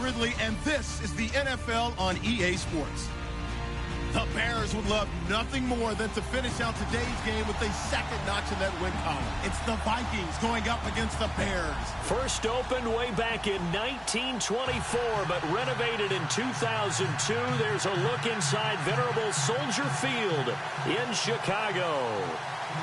Ridley, and this is the NFL on EA Sports. The Bears would love nothing more than to finish out today's game with a second notch in that win column. It's the Vikings going up against the Bears. First opened way back in 1924, but renovated in 2002. There's a look inside venerable Soldier Field in Chicago.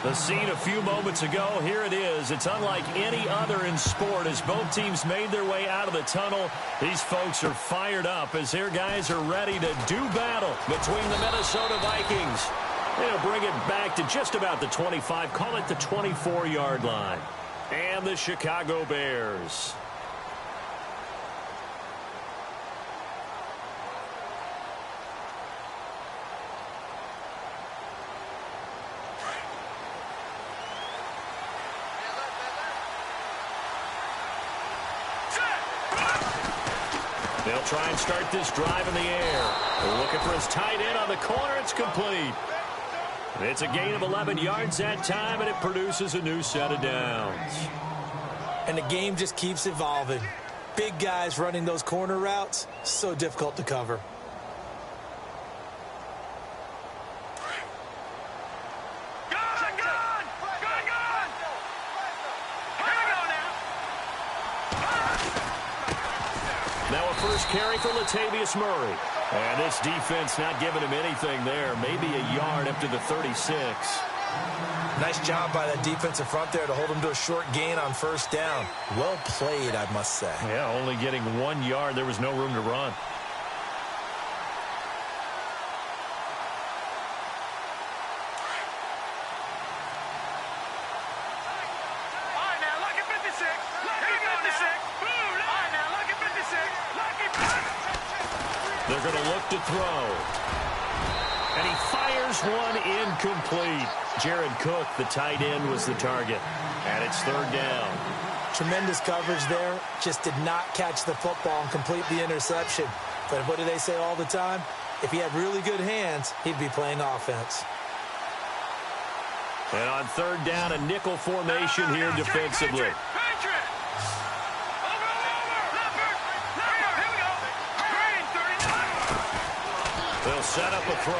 The scene a few moments ago, here it is. It's unlike any other in sport as both teams made their way out of the tunnel. These folks are fired up as their guys are ready to do battle between the Minnesota Vikings. They'll bring it back to just about the 25, call it the 24-yard line. And the Chicago Bears. They'll try and start this drive in the air. They're looking for his tight end on the corner. It's complete. It's a gain of 11 yards that time, and it produces a new set of downs. And the game just keeps evolving. Big guys running those corner routes, so difficult to cover. Now a first carry for Latavius Murray. And this defense not giving him anything there. Maybe a yard up to the 36. Nice job by that defensive front there to hold him to a short gain on first down. Well played, I must say. Yeah, only getting 1 yard. There was no room to run. They're going to look to throw. And he fires one incomplete. Jared Cook, the tight end, was the target. And it's third down. Tremendous coverage there. Just did not catch the football and complete the interception. But what do they say all the time? If he had really good hands, he'd be playing offense. And on third down, a nickel formation here defensively. They'll set up a throw.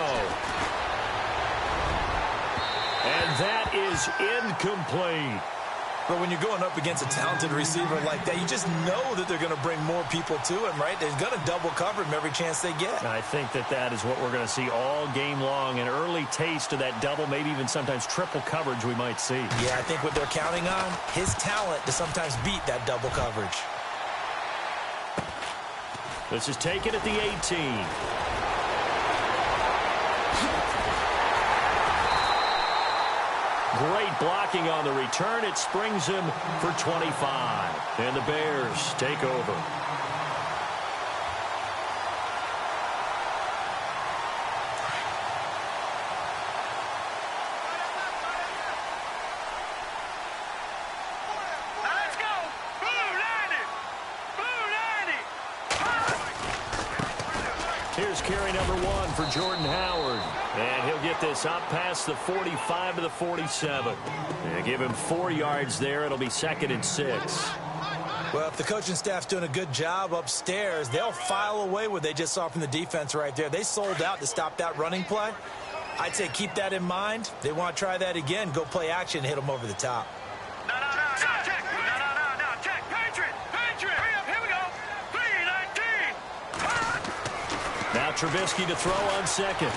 And that is incomplete. But when you're going up against a talented receiver like that, you just know that they're going to bring more people to him, right? They're going to double cover him every chance they get. I think that is what we're going to see all game long. An early taste of that double, maybe even sometimes triple coverage we might see. Yeah, I think what they're counting on, his talent to sometimes beat that double coverage. This is taken at the 18. Great blocking on the return. It springs him for 25. And the Bears take over. Let's go. Blue 90. Here's carry number 1 for Jordan Howard. And he'll get this up past the 45 to the 47. And give him 4 yards there. It'll be 2nd and 6. Well, if the coaching staff's doing a good job upstairs, they'll file away what they just saw from the defense right there. They sold out to stop that running play. I'd say keep that in mind. They want to try that again. Go play action, hit them over the top. No. Check. No. Check. Patriot. Hurry up. Here we go. 3-19. Now Trubisky to throw on second.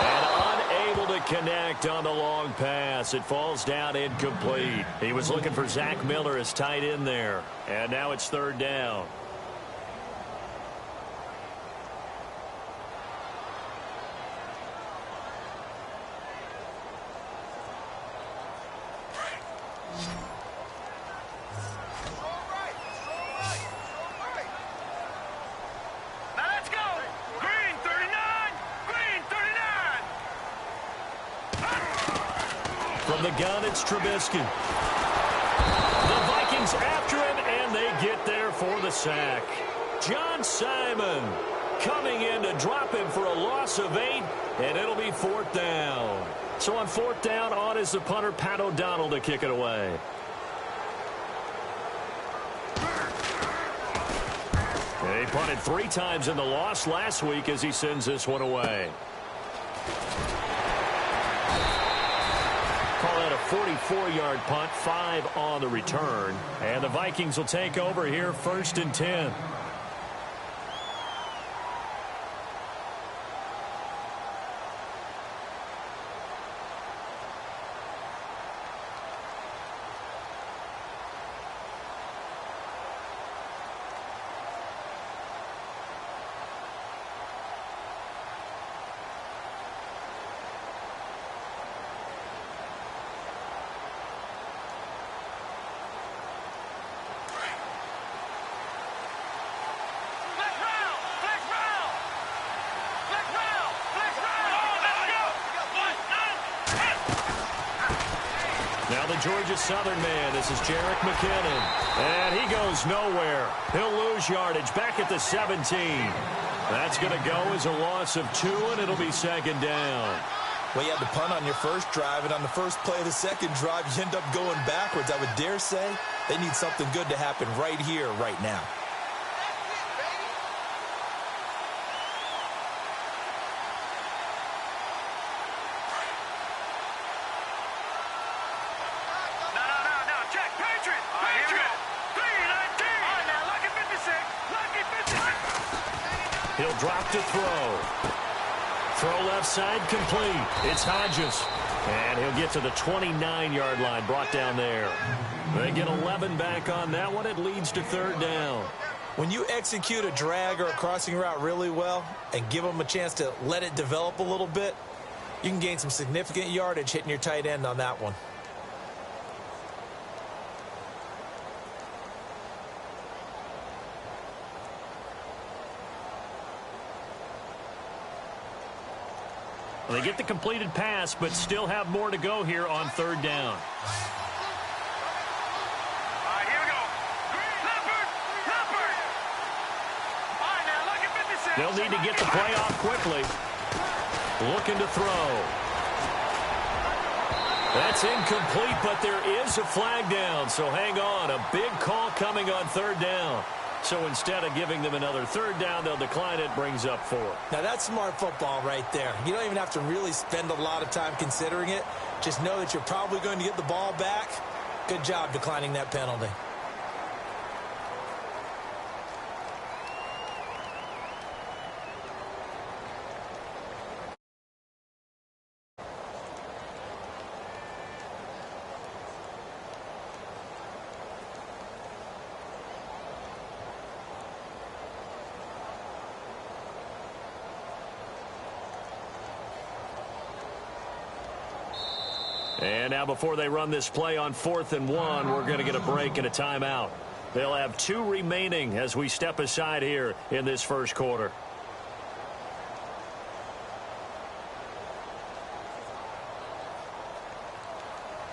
And unable to connect on the long pass. It falls down incomplete. He was looking for Zach Miller as tight end there. And now it's third down. From the gun, it's Trubisky. The Vikings after him, and they get there for the sack. John Simon coming in to drop him for a loss of 8, and it'll be 4th down. So on 4th down, on is the punter, Pat O'Donnell, to kick it away. They punted 3 times in the loss last week as he sends this one away. Call that a 44-yard punt, 5 on the return. And the Vikings will take over here, 1st and 10. Now the Georgia Southern man, this is Jerick McKinnon. And he goes nowhere. He'll lose yardage back at the 17. That's going to go as a loss of 2, and it'll be 2nd down. Well, you had the punt on your first drive, and on the first play of the second drive, you end up going backwards. I would dare say they need something good to happen right here, right now. He'll drop to throw. Throw left side complete. It's Hodges. And he'll get to the 29-yard line, brought down there. They get 11 back on that one. It leads to 3rd down. When you execute a drag or a crossing route really well and give them a chance to let it develop a little bit, you can gain some significant yardage hitting your tight end on that one. They get the completed pass, but still have more to go here on 3rd down. Here we go. Leopard! All right, now look at 56. They'll need to get the play off quickly. Looking to throw. That's incomplete, but there is a flag down, so hang on. A big call coming on 3rd down. So instead of giving them another 3rd down, they'll decline it, brings up 4. Now, that's smart football right there. You don't even have to really spend a lot of time considering it. Just know that you're probably going to get the ball back. Good job declining that penalty. And now before they run this play on 4th and 1, we're going to get a break and a timeout. They'll have 2 remaining as we step aside here in this first quarter.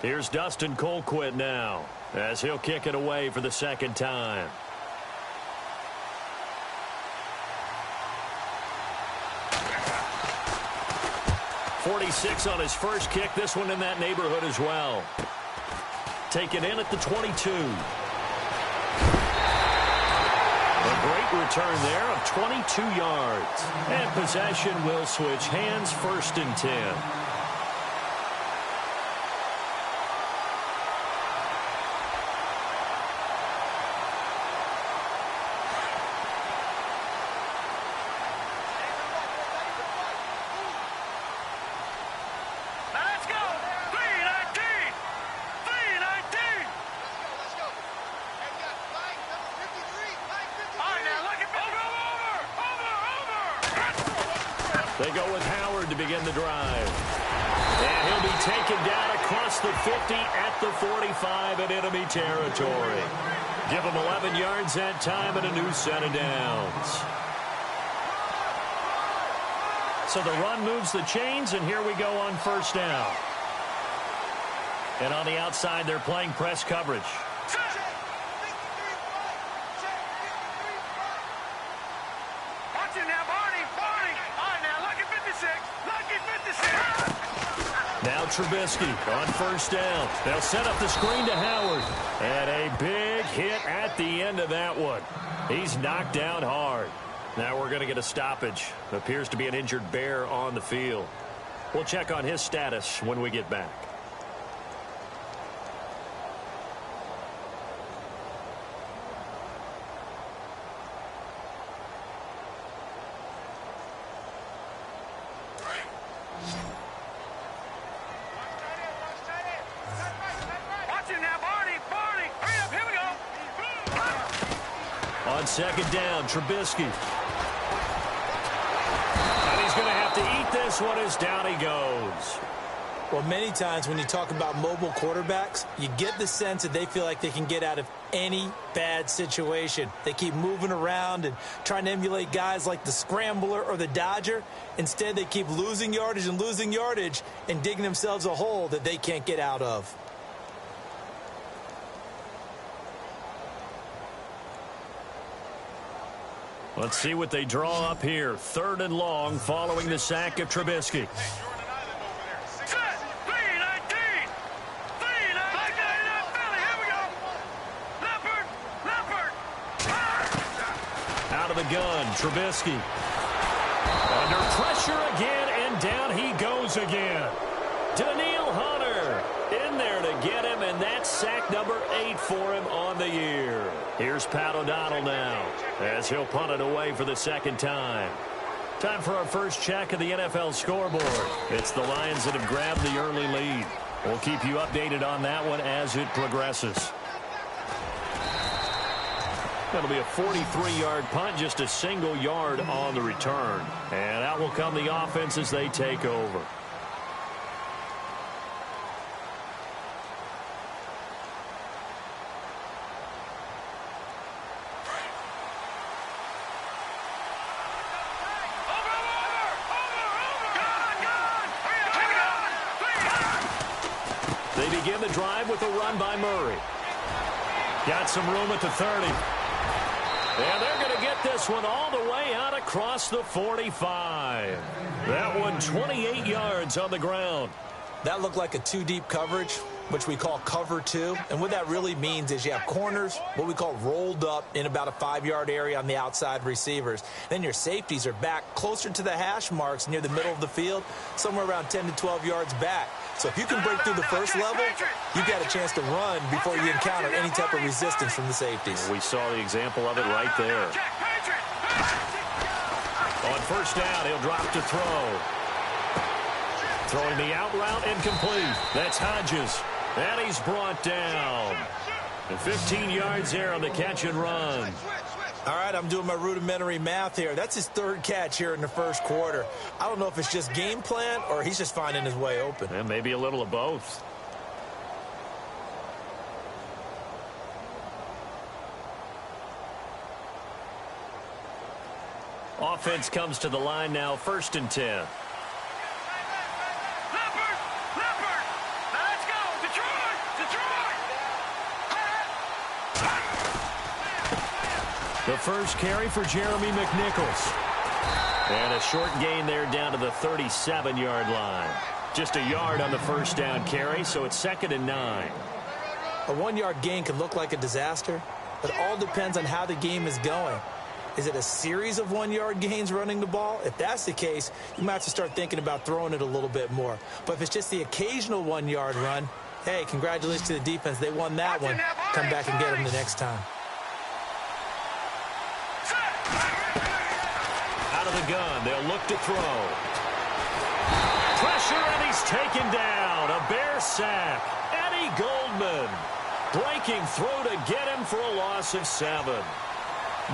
Here's Dustin Colquitt now as he'll kick it away for the 2nd time. .46 on his first kick. This one in that neighborhood as well. Taken in at the 22. A great return there of 22 yards. And possession will switch hands, 1st and 10. They go with Howard to begin the drive. And he'll be taken down across the 50 at the 45 in enemy territory. Give him 11 yards that time and a new set of downs. So the run moves the chains, and here we go on 1st down. And on the outside, they're playing press coverage. Now Trubisky on 1st down. They'll set up the screen to Howard. And a big hit at the end of that one. He's knocked down hard. Now we're going to get a stoppage. Appears to be an injured Bear on the field. We'll check on his status when we get back. On second down, Trubisky. And he's going to have to eat this one as down he goes. Well, many times when you talk about mobile quarterbacks, you get the sense that they feel like they can get out of any bad situation. They keep moving around and trying to emulate guys like the Scrambler or the Dodger. Instead, they keep losing yardage and digging themselves a hole that they can't get out of. Let's see what they draw up here. 3rd and long following the sack of Trubisky. Out of the gun, Trubisky. Under pressure again, and down he goes again. Danielle Hunter in there to get him, and that's sack number 8 for him on the year. Here's Pat O'Donnell now as he'll punt it away for the second time. Time for our first check of the NFL scoreboard. It's the Lions that have grabbed the early lead. We'll keep you updated on that one as it progresses. That'll be a 43-yard punt, just a single yard on the return. And out will come the offense as they take over. They begin the drive with a run by Murray. Got some room at the 30. And they're going to get this one all the way out across the 45. That one 28 yards on the ground. That looked like a 2-deep coverage, which we call cover 2. And what that really means is you have corners, what we call rolled up in about a 5-yard area on the outside receivers. Then your safeties are back closer to the hash marks near the middle of the field, somewhere around 10 to 12 yards back. So if you can break through the first level, you've got a chance to run before you encounter any type of resistance from the safeties. We saw the example of it right there. On first down, he'll drop to throw. Throwing the out route incomplete. That's Hodges. And he's brought down. And 15 yards there on the catch and run. All right, I'm doing my rudimentary math here. That's his 3rd catch here in the first quarter. I don't know if it's just game plan or he's just finding his way open. And maybe a little of both. Offense comes to the line now, 1st and 10. The first carry for Jeremy McNichols. And a short gain there down to the 37-yard line. Just a yard on the first down carry, so it's 2nd and 9. A 1-yard gain can look like a disaster, but it all depends on how the game is going. Is it a series of 1-yard gains running the ball? If that's the case, you might have to start thinking about throwing it a little bit more. But if it's just the occasional 1-yard run, hey, congratulations to the defense. They won that one. Come back and get them the next time. Out of the gun, they'll look to throw. Pressure, and he's taken down. A Bear sack. Eddie Goldman breaking through to get him for a loss of 7.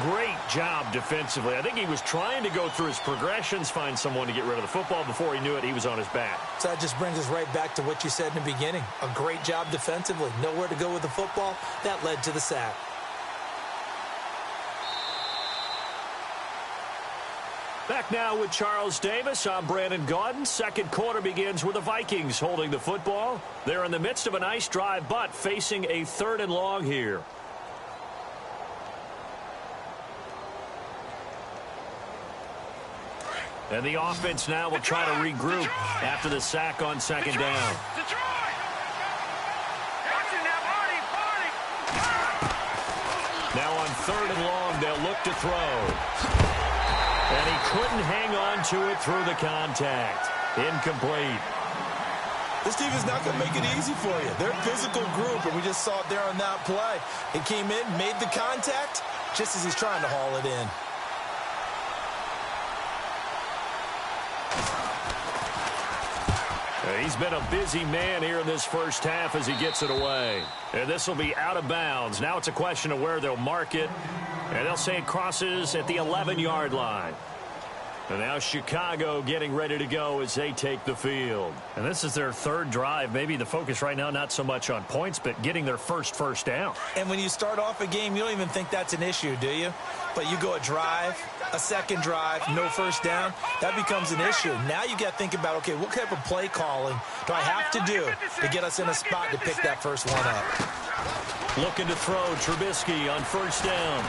Great job defensively. I think he was trying to go through his progressions, find someone to get rid of the football. Before he knew it, he was on his back. So that just brings us right back to what you said in the beginning. A great job defensively. Nowhere to go with the football. That led to the sack. Back now with Charles Davis. I'm Brandon Gaudin. Second quarter begins with the Vikings holding the football. They're in the midst of a nice drive, but facing a 3rd and long here. And the offense now will try to regroup after the sack on 2nd down. 3rd and long. They'll look to throw. And he couldn't hang on to it through the contact. Incomplete. This team is not going to make it easy for you. They're a physical group, and we just saw it there on that play. He came in, made the contact, just as he's trying to haul it in. He's been a busy man here in this first half as he gets it away. And this will be out of bounds. Now it's a question of where they'll mark it. And they'll say it crosses at the 11-yard line. And now Chicago getting ready to go as they take the field. And this is their 3rd drive. Maybe the focus right now not so much on points, but getting their first down. And when you start off a game, you don't even think that's an issue, do you? But you go a drive, a second drive, no first down, that becomes an issue. Now you got to think about, okay, what type of play calling do I have to do to get us in a spot to pick that first one up? Looking to throw Trubisky on 1st down.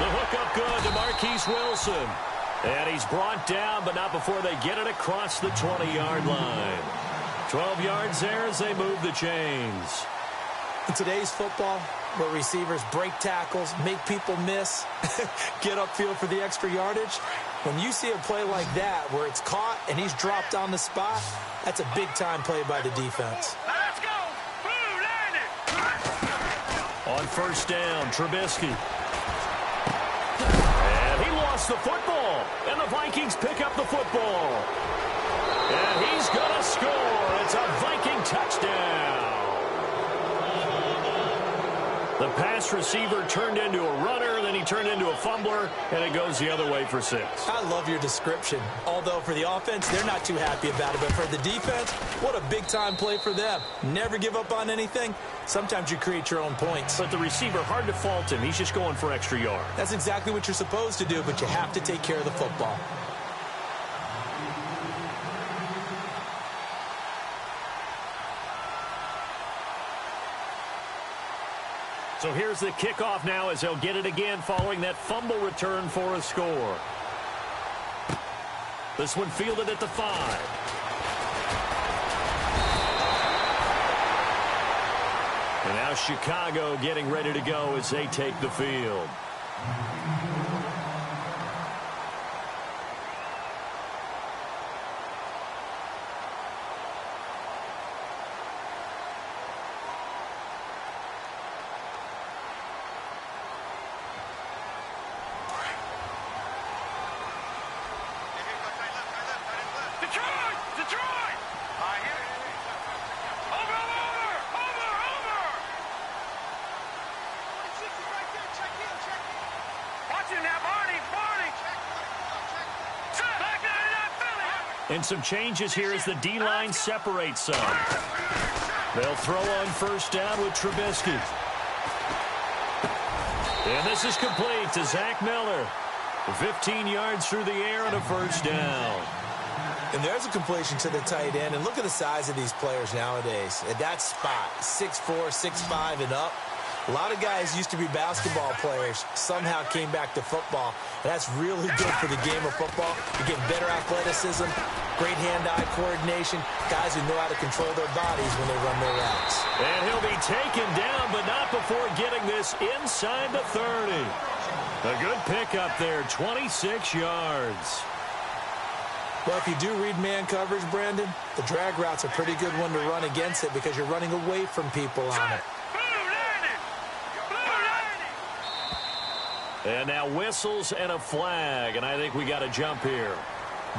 The hook up good to Marquise Wilson. And he's brought down, but not before they get it across the 20-yard line. 12 yards there as they move the chains. In today's football, where receivers break tackles, make people miss, get upfield for the extra yardage, when you see a play like that where it's caught and he's dropped on the spot, that's a big-time play by the defense. Let's go. Blue, land it. On 1st down, Trubisky. And he lost the football. And the Vikings pick up the football. And he's going to score. It's a Viking touchdown. The pass receiver turned into a runner, then he turned into a fumbler, and it goes the other way for 6. I love your description. Although for the offense, they're not too happy about it. But for the defense, what a big-time play for them. Never give up on anything. Sometimes you create your own points. But the receiver, hard to fault him. He's just going for extra yard. That's exactly what you're supposed to do, but you have to take care of the football. So here's the kickoff now as they'll get it again following that fumble return for a score. This one fielded at the 5. And now Chicago getting ready to go as they take the field. And some changes here as the D-line separates some. They'll throw on 1st down with Trubisky. And this is complete to Zach Miller. 15 yards through the air and a 1st down. And there's a completion to the tight end. And look at the size of these players nowadays. At that spot, 6'4", 6'5", and up. A lot of guys used to be basketball players, somehow came back to football. And that's really good for the game of football. You get better athleticism, great hand-eye coordination, guys who know how to control their bodies when they run their routes. And he'll be taken down, but not before getting this inside the 30. A good pickup there, 26 yards. Well, if you do read man coverage, Brandon, the drag route's a pretty good one to run against it because you're running away from people on it. And now whistles and a flag, and I think we got a jump here.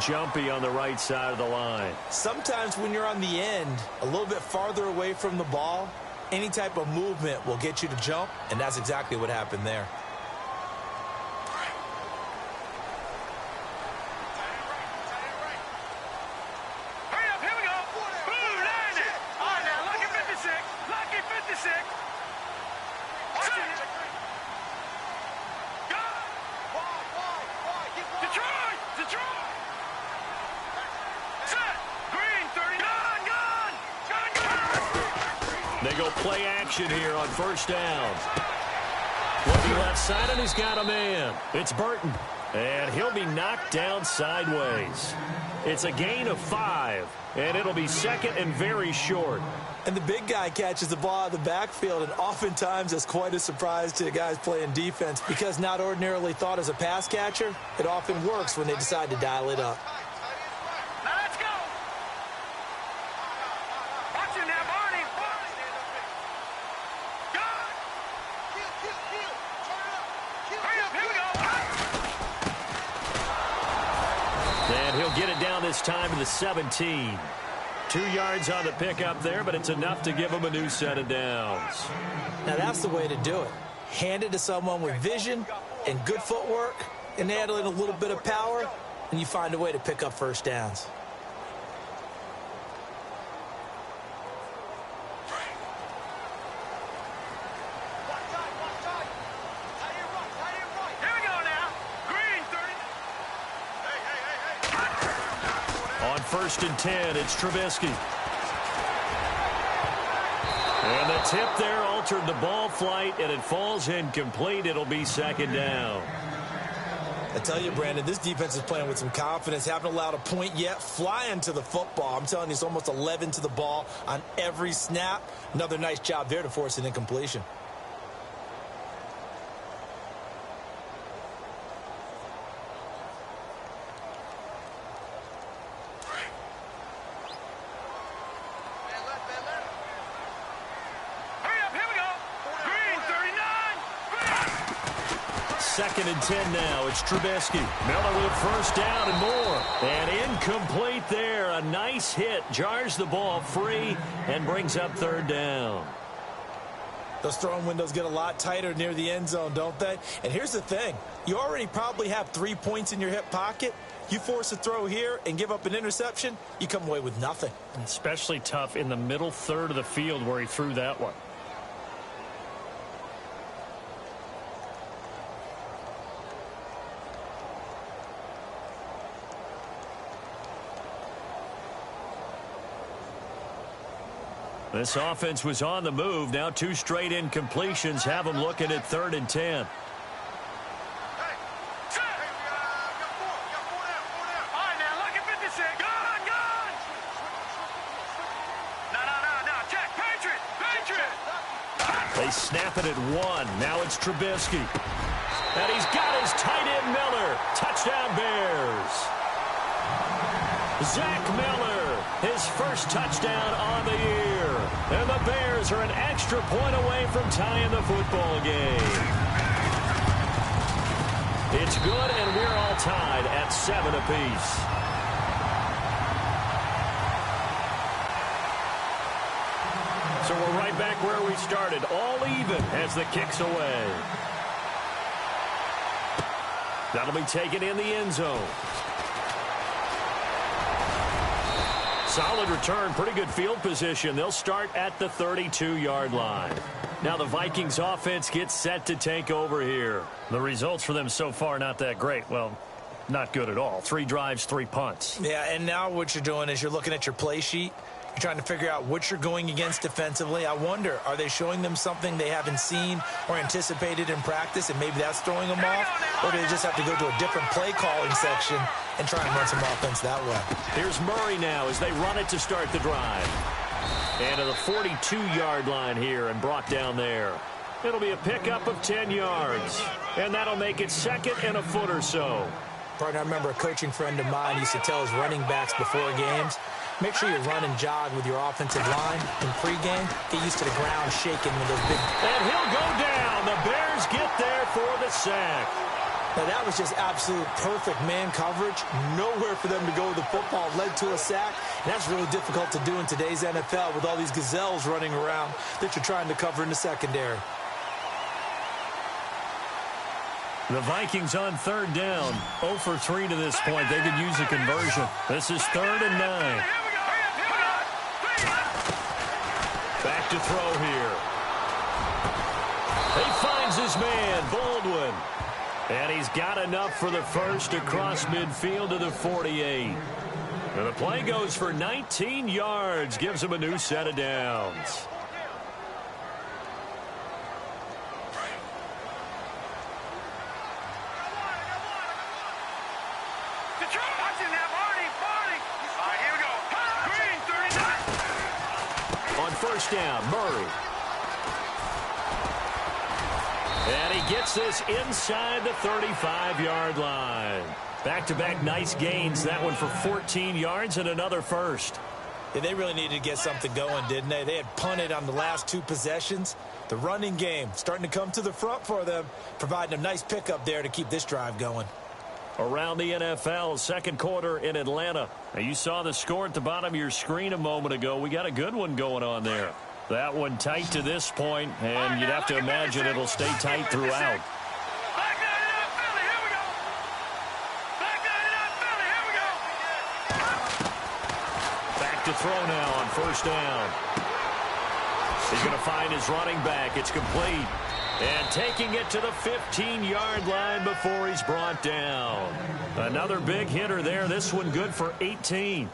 Jumpy on the right side of the line. Sometimes when you're on the end, a little bit farther away from the ball, any type of movement will get you to jump, and that's exactly what happened there. Hurry up, here we go. Blue, land it. All right, now, lucky 56. Lucky 56. Watch it. Detroit! Detroit! Set! Green, 30. Gun! They go play action here on 1st down. Looking left side, and he's got a man. It's Burton. And he'll be knocked down sideways. It's a gain of 5, and it'll be second and very short. And the big guy catches the ball out of the backfield, and oftentimes that's quite a surprise to the guys playing defense because not ordinarily thought as a pass catcher, it often works when they decide to dial it up. Now let's go. Watch him now, Barney. Good. Hurry up, here we go. And he'll get it down this time to the 17. 2 yards on the pickup there, but it's enough to give him a new set of downs. Now that's the way to do it. Hand it to someone with vision and good footwork, and add in a little bit of power, and you find a way to pick up first downs. Here we go now. Green 30. On 1st and 10, it's Trubisky. And the tip there altered the ball flight, and it falls incomplete. It'll be 2nd down. I tell you, Brandon, this defense is playing with some confidence. Haven't allowed a point yet. Flying to the football. I'm telling you, it's almost 11 to the ball on every snap. Another nice job there to force an incompletion. Hurry up, here we go. Green 39. 2nd and 10 now. It's Trubisky. Miller with a first down and more. And incomplete there. A nice hit. Jars the ball free and brings up 3rd down. Those throwing windows get a lot tighter near the end zone, don't they? And here's the thing. You already probably have 3 points in your hip pocket. You force a throw here and give up an interception, you come away with nothing. Especially tough in the middle third of the field where he threw that one. This offense was on the move. Now 2 straight incompletions have them looking at 3rd and 10. They snap it at 1. Now it's Trubisky. And he's got his tight end Miller. Touchdown Bears. Zach Miller, his first touchdown on the year. And the Bears are an extra point away from tying the football game. It's good, and we're all tied at 7 apiece. So we're right back where we started, all even as the kick's away. That'll be taken in the end zone. Solid return, pretty good field position. They'll start at the 32-yard line. Now the Vikings offense gets set to take over here. The results for them so far not that great. Well, not good at all. 3 drives, 3 punts. Yeah, and now what you're doing is you're looking at your play sheet. You're trying to figure out what you're going against defensively. I wonder, are they showing them something they haven't seen or anticipated in practice, and maybe that's throwing them off? Or do they just have to go to a different play calling section and try and run some offense that way? Here's Murray now as they run it to start the drive. And to the 42-yard line here and brought down there. It'll be a pickup of 10 yards. And that'll make it 2nd and a foot or so. Partner, I remember a coaching friend of mine used to tell his running backs before games, make sure you run and jog with your offensive line in pregame. Get used to the ground shaking with those big... And he'll go down. The Bears get there for the sack. Now, that was just absolute perfect man coverage. Nowhere for them to go with the football. Led to a sack. And that's really difficult to do in today's NFL with all these gazelles running around that you're trying to cover in the secondary. The Vikings on 3rd down. 0 for 3 to this point. They could use a conversion. This is 3rd and 9. Back to throw here. He finds his man, Baldwin. And he's got enough for the first across midfield to the 48. And the play goes for 19 yards. Gives him a new set of downs. the truck. Watching that, Barney. All right, here we go. Green, 39. On first down, Murray. And he gets this inside the 35-yard line. Back-to-back nice gains. That one for 14 yards and another first. Yeah, they really needed to get something going, didn't they? They had punted on the last 2 possessions. The running game starting to come to the front for them, providing a nice pickup there to keep this drive going. Around the NFL, second quarter in Atlanta. Now, you saw the score at the bottom of your screen a moment ago. We got a good one going on there. That one tight to this point, and you'd have to imagine it'll stay tight throughout. Back 99 Philly, here we go. Back 99 Philly, here we go. Back to throw now on first down. He's going to find his running back. It's complete. And taking it to the 15-yard line before he's brought down. Another big hitter there. This one good for 18.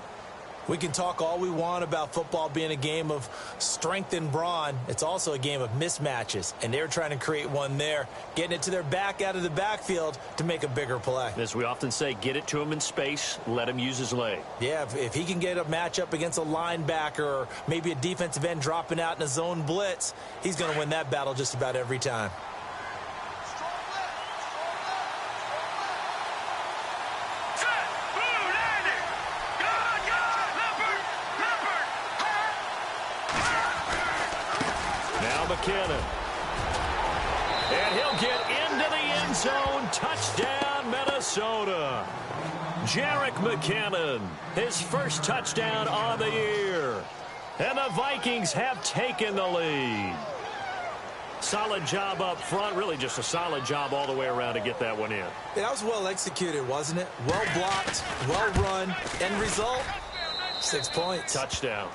We can talk all we want about football being a game of strength and brawn. It's also a game of mismatches, and they're trying to create one there, getting it to their back out of the backfield to make a bigger play. As we often say, get it to him in space, let him use his leg. Yeah, if he can get a matchup against a linebacker or maybe a defensive end dropping out in a zone blitz, he's going to win that battle just about every time. McKinnon. And he'll get into the end zone. Touchdown, Minnesota. Jerick McKinnon, his first touchdown on the year. And the Vikings have taken the lead. Solid job up front. Really just a solid job all the way around to get that one in. Yeah, that was well executed, wasn't it? Well blocked, well run. End result, 6 points. Touchdown.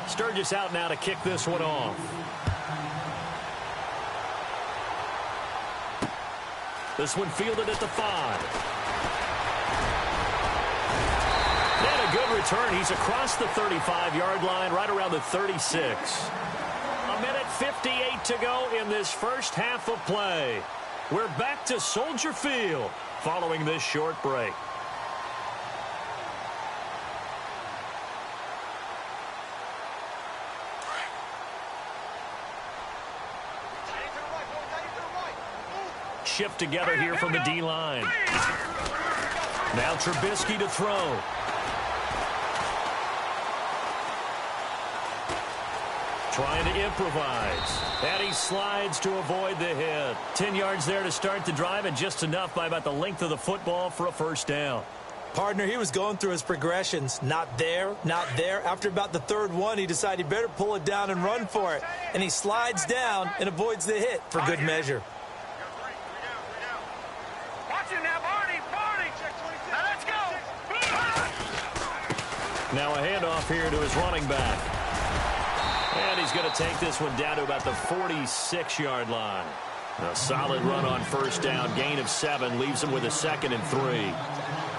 Sturgis out now to kick this one off. This one fielded at the 5. And a good return. He's across the 35-yard line, right around the 36. A minute 58 to go in this first half of play. We're back to Soldier Field following this short break. Shift together here from the D-line. Now Trubisky to throw. Trying to improvise. And he slides to avoid the hit. 10 yards there to start the drive, and just enough by about the length of the football for a first down. Partner, he was going through his progressions. Not there, not there. After about the third one, he decided he better pull it down and run for it. And he slides down and avoids the hit for good measure. Now a handoff here to his running back. And he's going to take this one down to about the 46-yard line. A solid run on first down. Gain of 7 leaves him with a 2nd and 3.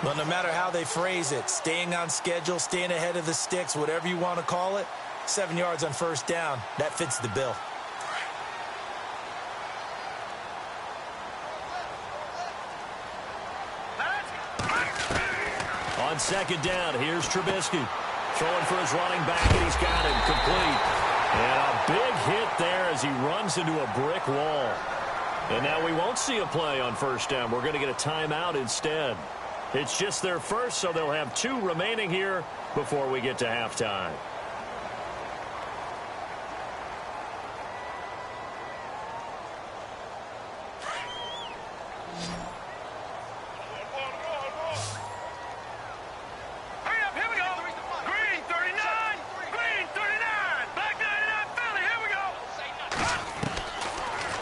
Well, no matter how they phrase it, staying on schedule, staying ahead of the sticks, whatever you want to call it, 7 yards on first down, that fits the bill. On second down, here's Trubisky. Throwing for his running back, and he's got him complete. And a big hit there as he runs into a brick wall. And now we won't see a play on first down. We're going to get a timeout instead. It's just their first, so they'll have 2 remaining here before we get to halftime.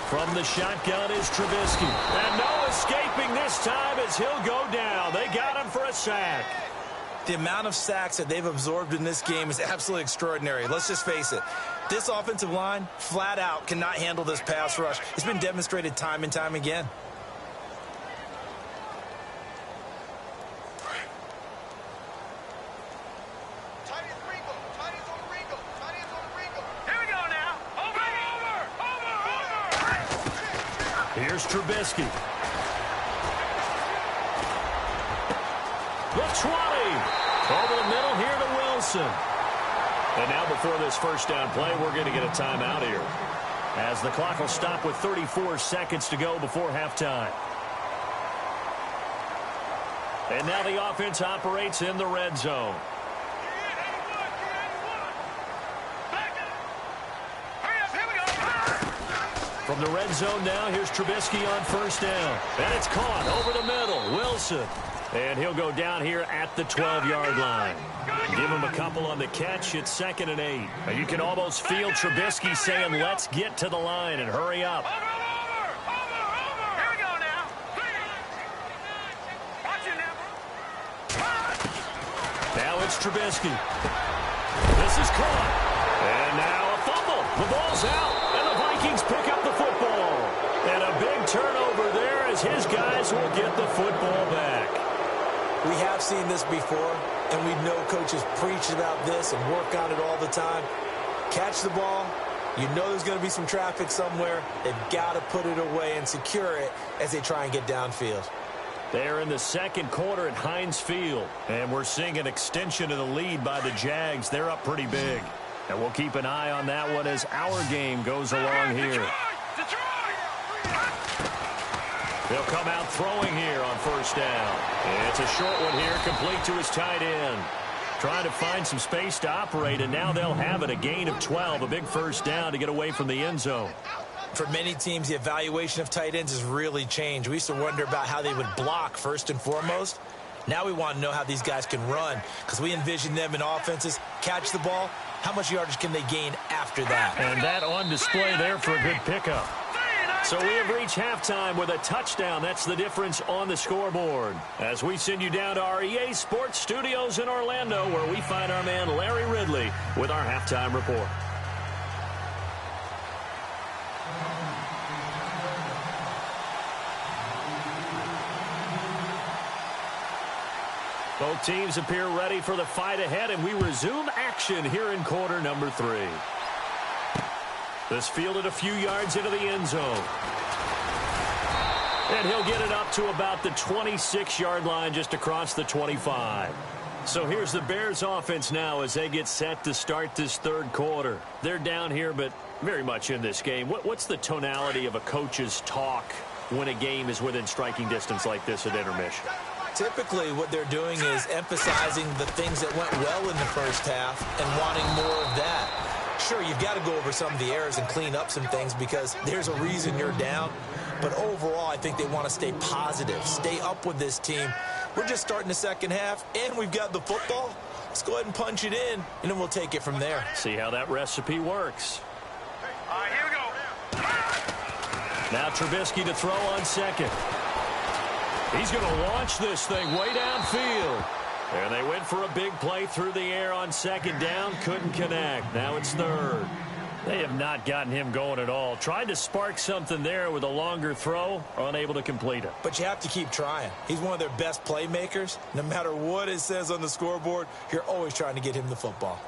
From the shotgun is Trubisky. And no escaping this time as he'll go down. They got him for a sack. The amount of sacks that they've absorbed in this game is absolutely extraordinary. Let's just face it. This offensive line, flat out, cannot handle this pass rush. It's been demonstrated time and time again. Here's Trubisky. The 20. Over the middle here to Wilson. And now before this first down play, we're going to get a timeout here, as the clock will stop with 34 seconds to go before halftime. And now the offense operates in the red zone. From the red zone now, here's Trubisky on first down. And it's caught over the middle. Wilson. And he'll go down here at the 12-yard line. Give him a couple on the catch. It's 2nd and 8. And you can almost feel Trubisky saying, let's get to the line and hurry up. Here we go now. Watch it now. Now it's Trubisky. This is caught. And now a fumble. The ball's out. And the Vikings pick up the football. And a big turnover there as his guys will get the football back. We have seen this before, and we know coaches preach about this and work on it all the time. Catch the ball. You know there's going to be some traffic somewhere. They've got to put it away and secure it as they try and get downfield. They're in the second quarter at Heinz Field, and we're seeing an extension of the lead by the Jags. They're up pretty big. And we'll keep an eye on that one as our game goes along here. They'll come out throwing here on first down. It's a short one here, complete to his tight end. Trying to find some space to operate, and now they'll have it. A gain of 12, a big first down to get away from the end zone. For many teams, the evaluation of tight ends has really changed. We used to wonder about how they would block first and foremost. Now we want to know how these guys can run, because we envision them in offenses, catch the ball. How much yardage can they gain after that? And that on display there for a good pickup. So we have reached halftime with a touchdown. That's the difference on the scoreboard. As we send you down to our EA Sports Studios in Orlando, where we find our man Larry Ridley with our halftime report. Both teams appear ready for the fight ahead, and we resume action here in quarter number 3. This fielded a few yards into the end zone. And he'll get it up to about the 26-yard line, just across the 25. So here's the Bears offense now as they get set to start this third quarter. They're down here, but very much in this game. What's the tonality of a coach's talk when a game is within striking distance like this at intermission? Typically, what they're doing is emphasizing the things that went well in the first half and wanting more of that. Sure, you've got to go over some of the errors and clean up some things because there's a reason you're down. But overall, I think they want to stay positive, stay up with this team. We're just starting the second half, and we've got the football. Let's go ahead and punch it in, and then we'll take it from there. See how that recipe works. All right, here we go. Now Trubisky to throw on second. He's going to launch this thing way downfield. And they went for a big play through the air on second down. Couldn't connect. Now it's third. They have not gotten him going at all. Tried to spark something there with a longer throw. Unable to complete it. But you have to keep trying. He's one of their best playmakers. No matter what it says on the scoreboard, you're always trying to get him the football.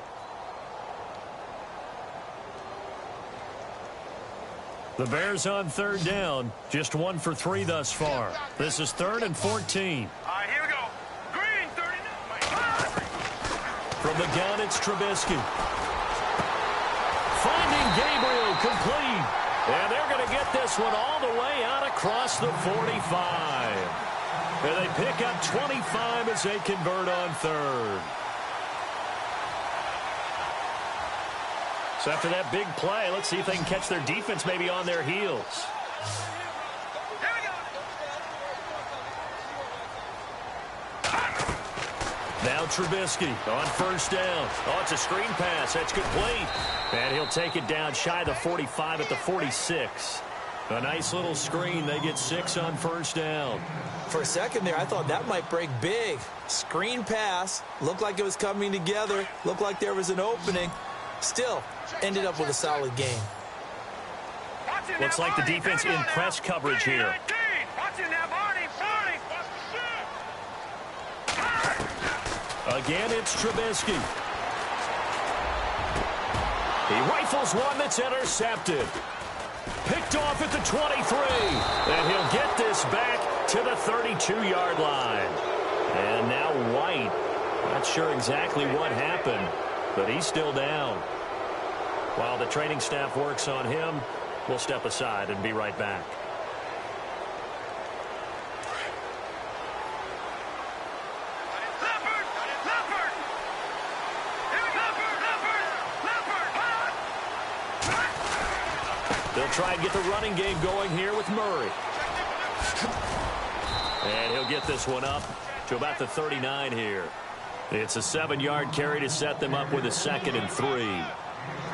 The Bears on third down. Just 1 for 3 thus far. This is 3rd and 14. All right, here we go. Green, 39. From the gun, it's Trubisky. Finding Gabriel, complete. And they're going to get this one all the way out across the 45. And they pick up 25 as they convert on third. So after that big play, let's see if they can catch their defense maybe on their heels. Now Trubisky on first down. Oh, it's a screen pass. That's complete. And he'll take it down shy of the 45 at the 46. A nice little screen. They get 6 on first down. For a second there, I thought that might break big. Screen pass. Looked like it was coming together. Looked like there was an opening. Still, ended up with a solid game. Looks like the defense in press coverage here. Again, it's Trubisky. He rifles one that's intercepted. picked off at the 23. And he'll get this back to the 32-yard line. And now White, not sure exactly what happened, but he's still down. While the training staff works on him, we'll step aside and be right back. They'll try and get the running game going here with Murray. And he'll get this one up to about the 39 here. It's a 7-yard carry to set them up with a 2nd and 3.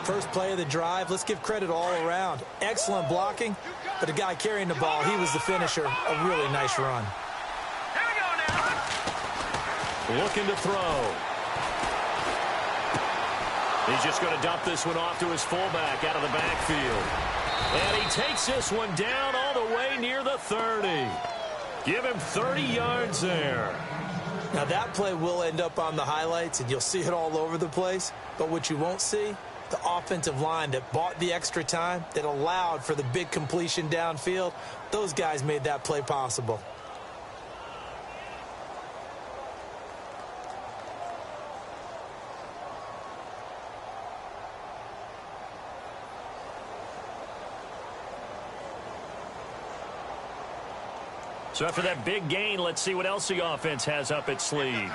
First play of the drive, let's give credit all around. Excellent blocking, but the guy carrying the ball, he was the finisher. A really nice run. Here we go now. Looking to throw. He's just going to dump this one off to his fullback out of the backfield. And he takes this one down all the way near the 30. Give him 30 yards there. Now that play will end up on the highlights, and you'll see it all over the place. But what you won't see, the offensive line that bought the extra time, that allowed for the big completion downfield, those guys made that play possible. So after that big gain, let's see what else the offense has up its sleeve.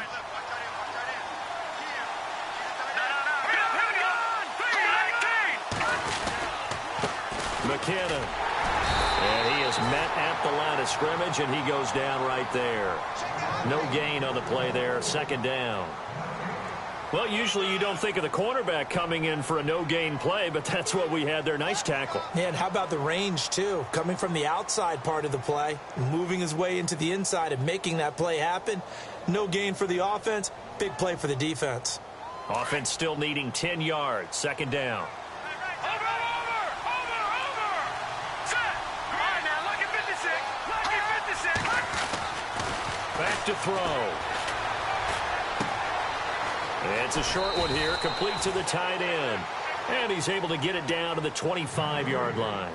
McKinnon. And he is met at the line of scrimmage, and he goes down right there. No gain on the play there. 2nd down. Well, usually you don't think of the cornerback coming in for a no-gain play, but that's what we had there. Nice tackle. Yeah, and how about the range, too? Coming from the outside part of the play, moving his way into the inside and making that play happen. No gain for the offense, big play for the defense. Offense still needing 10 yards. 2nd down. Back to throw. It's a short one here, complete to the tight end. And he's able to get it down to the 25-yard line.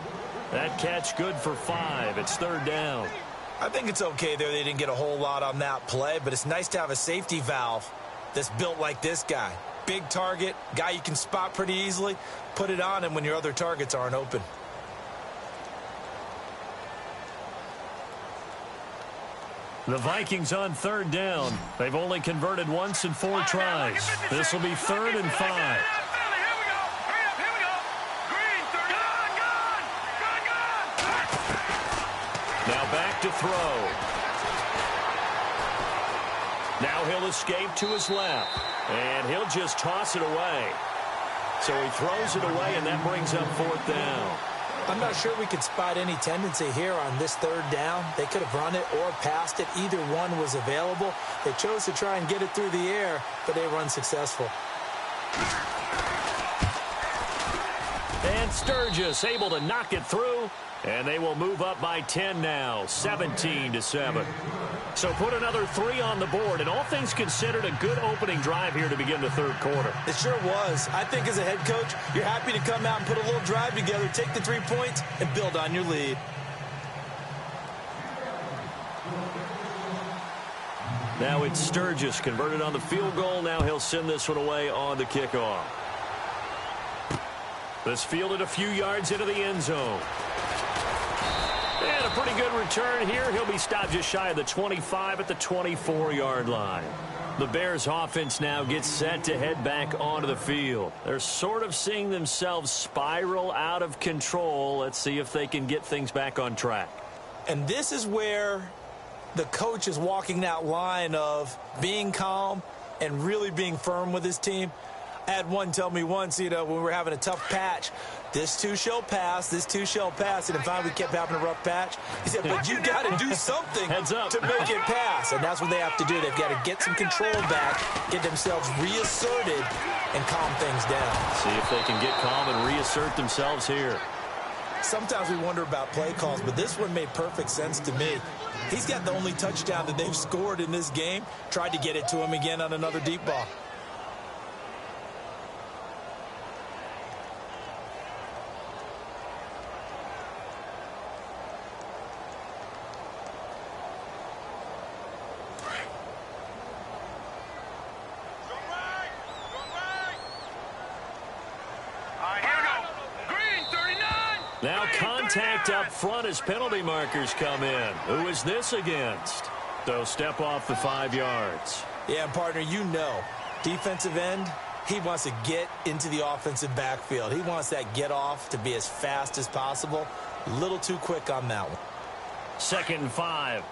That catch good for 5. It's 3rd down. I think it's okay there. They didn't get a whole lot on that play, but it's nice to have a safety valve that's built like this guy. Big target, guy you can spot pretty easily. Put it on him when your other targets aren't open. The Vikings on 3rd down. They've only converted once in 4 tries. This will be 3rd and 5. Now back to throw. Now he'll escape to his left. And he'll just toss it away. So he throws it away, and that brings up 4th down. I'm not sure we could spot any tendency here on this 3rd down. They could have run it or passed it. Either one was available. They chose to try and get it through the air, but they were unsuccessful. And Sturgis able to knock it through, and they will move up by 10 now, 17-7. So put another 3 on the board, and all things considered, a good opening drive here to begin the 3rd quarter. It sure was. I think as a head coach, you're happy to come out and put a little drive together, take the 3 points, and build on your lead. Now it's Sturgis converted on the field goal. Now he'll send this one away on the kickoff. This fielded a few yards into the end zone. And a pretty good return here. He'll be stopped just shy of the 25 at the 24-yard line. The Bears offense now gets set to head back onto the field. They're sort of seeing themselves spiral out of control. Let's see if they can get things back on track. And this is where the coach is walking that line of being calm and really being firm with his team. I had one tell me once, when we were having a tough patch, this too shall pass, this too shall pass. And finally we kept having a rough patch. He said, but you got to do something to make it pass. And that's what they have to do. They've got to get some control back, get themselves reasserted, and calm things down. See if they can get calm and reassert themselves here. Sometimes we wonder about play calls, but this one made perfect sense to me. He's got the only touchdown that they've scored in this game. Tried to get it to him again on another deep ball. contact up front as penalty markers come in. Who is this against? They'll step off the 5 yards. Yeah, partner, you know, defensive end, he wants to get into the offensive backfield. He wants that get off to be as fast as possible. A little too quick on that one. 2nd and 5. All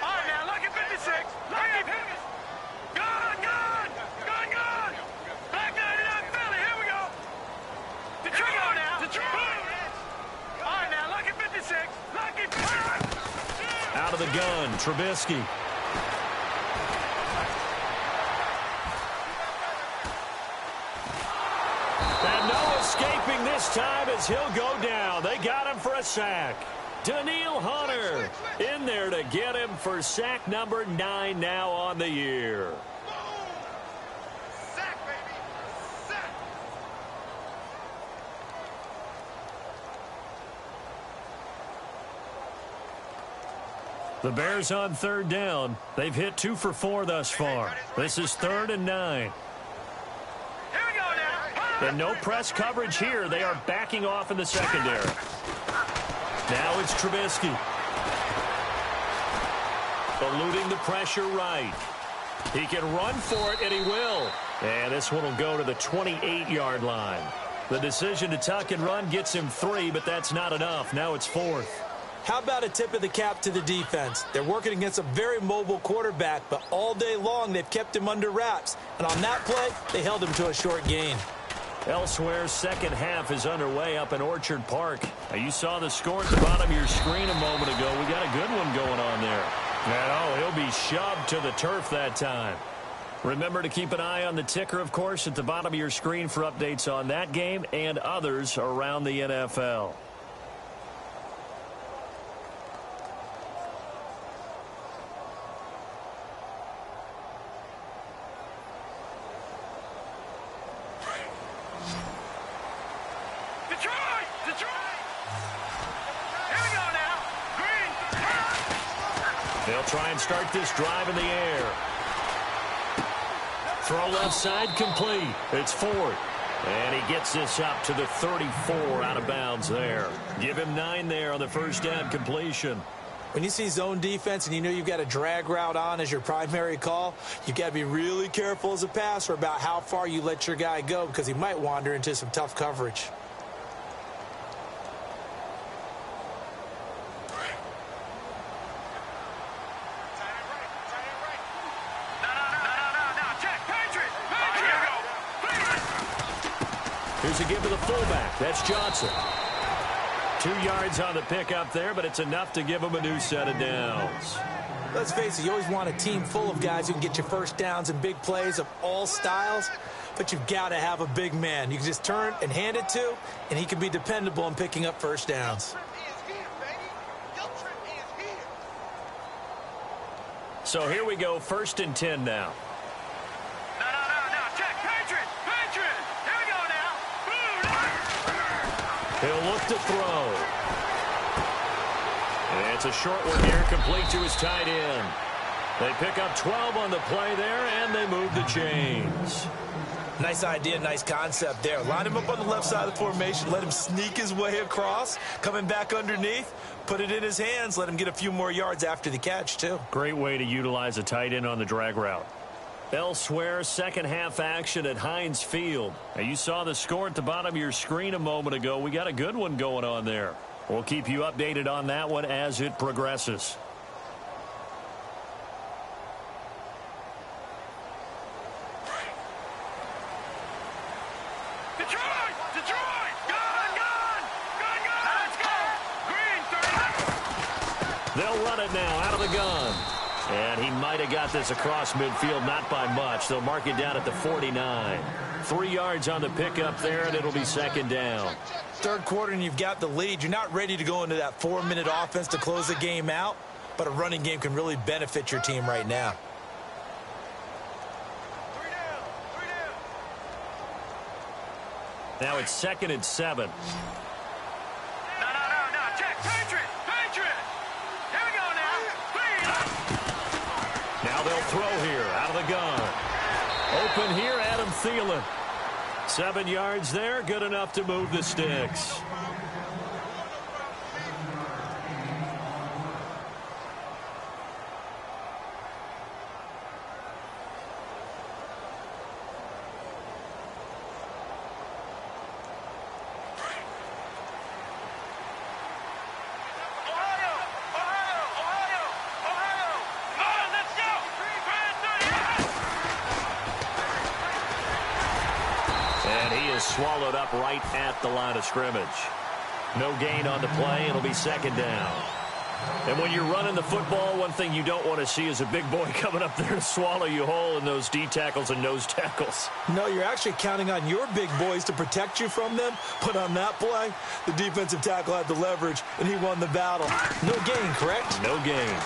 right, now, lucky 56. Lucky 56. Gone. Back 99 Philly. Here we go. Detroit now. Detroit. All right, now, lucky 56. Lucky 56. Out of the gun, Trubisky. And no escaping this time as he'll go down. They got him for a sack. Danielle Hunter in there to get him for sack number 9 now on the year. Sack, baby. Sack. The Bears on 3rd down. They've hit 2 for 4 thus far. This is 3rd and 9. Here we go now. And no press coverage here. They are backing off in the secondary. Now it's Trubisky. Eluding the pressure right. He can run for it, and he will. And this one will go to the 28-yard line. The decision to tuck and run gets him 3, but that's not enough. Now it's 4th. How about a tip of the cap to the defense? They're working against a very mobile quarterback, but all day long they've kept him under wraps. And on that play, they held him to a short gain. Elsewhere, second half is underway up in Orchard Park. Now, you saw the score at the bottom of your screen a moment ago. We got a good one going on there. And, oh, he'll be shoved to the turf that time. Remember to keep an eye on the ticker, of course, at the bottom of your screen for updates on that game and others around the NFL. They'll try and start this drive in the air. Throw left side complete. It's Ford. And he gets this up to the 34 out of bounds there. Give him 9 there on the first down completion. When you see zone defense and you know you've got a drag route on as your primary call, you've got to be really careful as a passer about how far you let your guy go because he might wander into some tough coverage. Here's a give to the fullback. That's Johnson. 2 yards on the pickup there, but it's enough to give him a new set of downs. Let's face it, you always want a team full of guys who can get you first downs and big plays of all styles, but you've got to have a big man. You can just turn and hand it to, and he can be dependable in picking up first downs. So here we go, 1st and 10 now. He'll look to throw. And it's a short one here, complete to his tight end. They pick up 12 on the play there, and they move the chains. Nice idea, nice concept there. Line him up on the left side of the formation, let him sneak his way across, coming back underneath, put it in his hands, let him get a few more yards after the catch, too. Great way to utilize a tight end on the drag route. Elsewhere, second half action at Heinz Field. Now, you saw the score at the bottom of your screen a moment ago. We got a good one going on there. We'll keep you updated on that one as it progresses. Detroit! Gone! Let's go! Green, 30. They'll run it now out of the gun. And he might have got this across midfield, not by much. They'll mark it down at the 49. 3 yards on the pickup there, and it'll be second down. Third quarter, and you've got the lead. You're not ready to go into that 4-minute offense to close the game out, but a running game can really benefit your team right now. Now it's 2nd and 7. No. Check. Patriot. Here we go now. Now they'll throw here out of the gun. Open here, Adam Thielen. 7 yards there, good enough to move the sticks. Swallowed up right at the line of scrimmage. No gain on the play. It'll be second down. And when you're running the football, one thing you don't want to see is a big boy coming up there to swallow you whole in those D tackles and nose tackles. No, you're actually counting on your big boys to protect you from them. But on that play, the defensive tackle had the leverage, and he won the battle. No gain, correct? No gain.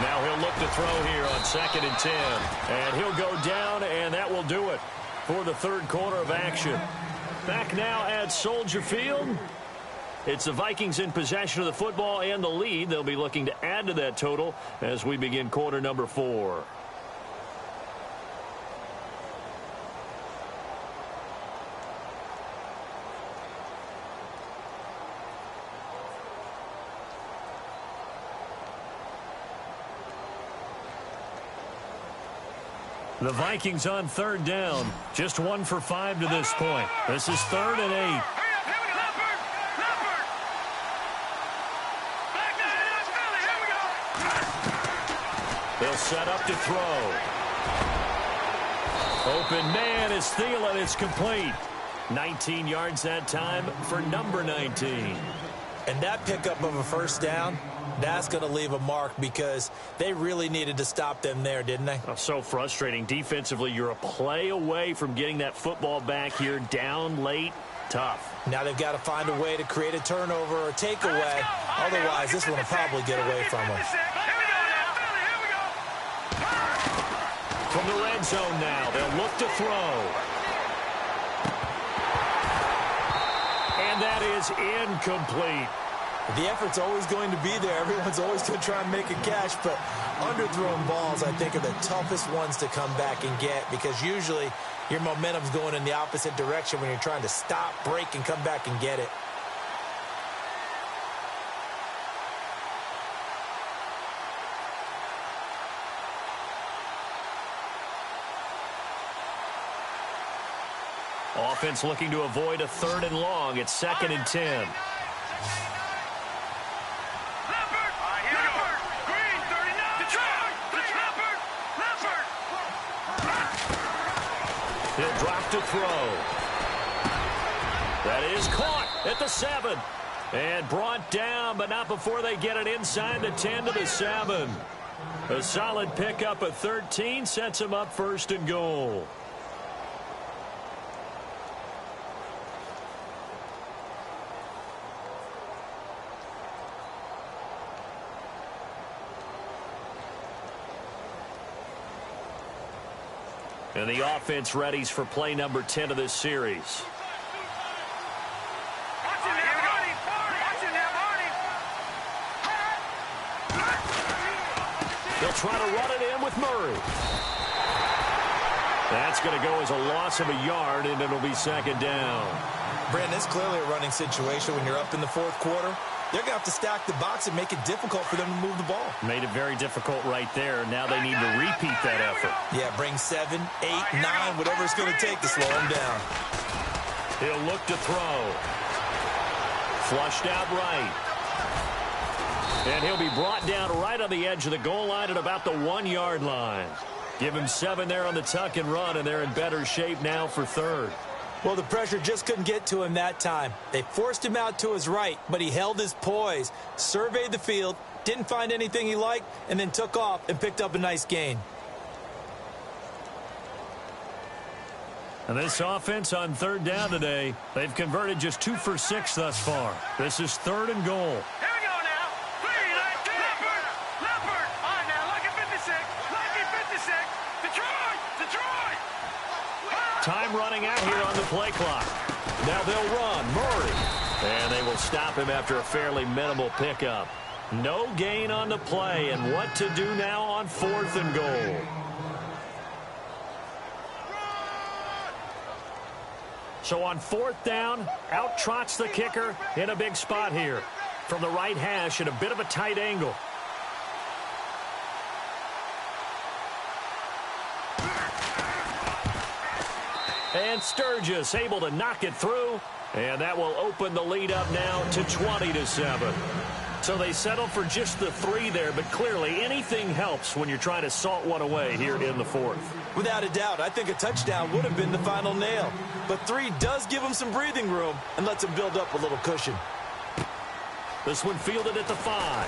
Now he'll look to throw here on 2nd and 10. And he'll go down, and that will do it for the third quarter of action. Back now at Soldier Field. It's the Vikings in possession of the football and the lead. They'll be looking to add to that total as we begin quarter number 4. The Vikings on 3rd down. Just 1 for 5 to this point. This is 3rd and 8. They'll set up to throw. Open man is Thielen. It's complete. 19 yards that time for number 19. And that pickup of a first down, that's going to leave a mark because they really needed to stop them there, didn't they? Oh, so frustrating. Defensively, you're a play away from getting that football back here down late. Tough. Now they've got to find a way to create a turnover or takeaway. Otherwise, this one will probably get away from them. From the red zone now, they'll look to throw. And that is incomplete. The effort's always going to be there. Everyone's always going to try and make a catch, but underthrown balls, I think, are the toughest ones to come back and get because usually your momentum's going in the opposite direction when you're trying to stop, break, and come back and get it. Offense looking to avoid a 3rd and long. It's 2nd and 10. He'll drop to throw. That is caught at the 7. And brought down, but not before they get it inside the 10 to the 7. A solid pickup of 13 sets him up 1st and goal. And the offense readies for play number 10 of this series. They'll try to run it in with Murray. That's going to go as a loss of a yard, and it'll be 2nd down. Brandon, it's clearly a running situation when you're up in the 4th quarter. They're going to have to stack the box and make it difficult for them to move the ball. Made it very difficult right there. Now they need to repeat that effort. Yeah, bring 7, 8, 9, whatever it's going to take to slow them down. He'll look to throw. Flushed out right. And he'll be brought down right on the edge of the goal line at about the 1-yard line. Give him 7 there on the tuck and run, and they're in better shape now for 3rd. Well, the pressure just couldn't get to him that time. They forced him out to his right, but he held his poise, surveyed the field, didn't find anything he liked, and then took off and picked up a nice gain. And this offense on 3rd down today, they've converted just 2 for 6 thus far. This is 3rd and goal. Time running out here on the play clock. Now they'll run. Murray. And they will stop him after a fairly minimal pickup. No gain on the play. And what to do now on 4th and goal. So on 4th down, out trots the kicker in a big spot here. From the right hash at a bit of a tight angle. And Sturgis able to knock it through. And that will open the lead up now to 20-7. So they settle for just the 3 there, but clearly anything helps when you're trying to salt one away here in the 4th. Without a doubt, I think a touchdown would have been the final nail. But 3 does give them some breathing room and lets them build up a little cushion. This one fielded at the 5.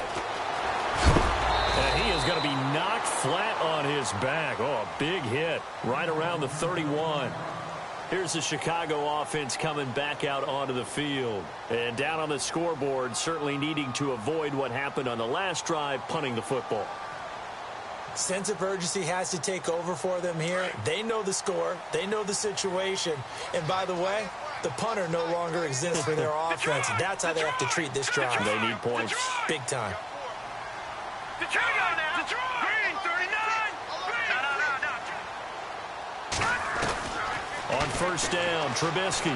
And he is going to be knocked flat on his back. Oh, a big hit right around the 31. Here's the Chicago offense coming back out onto the field. And down on the scoreboard, certainly needing to avoid what happened on the last drive, punting the football. Sense of urgency has to take over for them here. They know the score. They know the situation. And by the way, the punter no longer exists for their offense. That's how they have to treat this drive. They need points. Big time. Detroit now. Detroit. Green, 39. On 1st down, Trubisky.